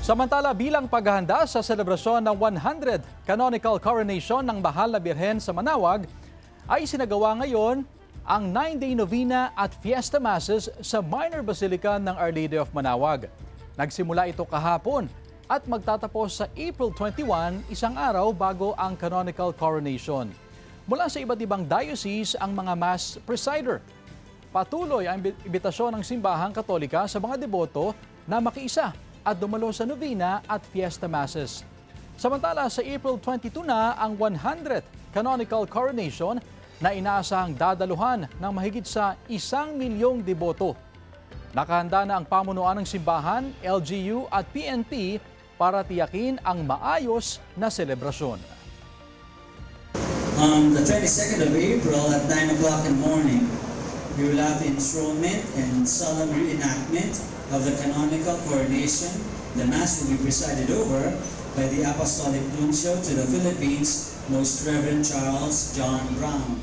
Samantala, bilang paghahanda sa selebrasyon ng 100th canonical coronation ng Mahal na Birhen sa Manaoag, ay sinagawa ngayon ang 9-day novena at fiesta masses sa Minor Basilica ng Our Lady of Manaoag. Nagsimula ito kahapon at magtatapos sa April 21, isang araw bago ang canonical coronation. Mula sa iba't ibang diocese ang mga mass presider. Patuloy ang imbitasyon ng simbahang Katolika sa mga deboto na makiisa at dumalo sa novena at fiesta masses. Samantala, sa April 22 na ang 100th canonical coronation na inaasahang dadaluhan ng mahigit sa 1,000,000 deboto. Nakahanda na ang pamunuan ng simbahan, LGU at PNP para tiyakin ang maayos na selebrasyon. On the 22nd of April at 9 o'clock in the morning, we will have the enthronement and solemn reenactment of the canonical coronation. The Mass will be presided over by the Apostolic Nuncio to the Philippines, Most Reverend Charles John Brown.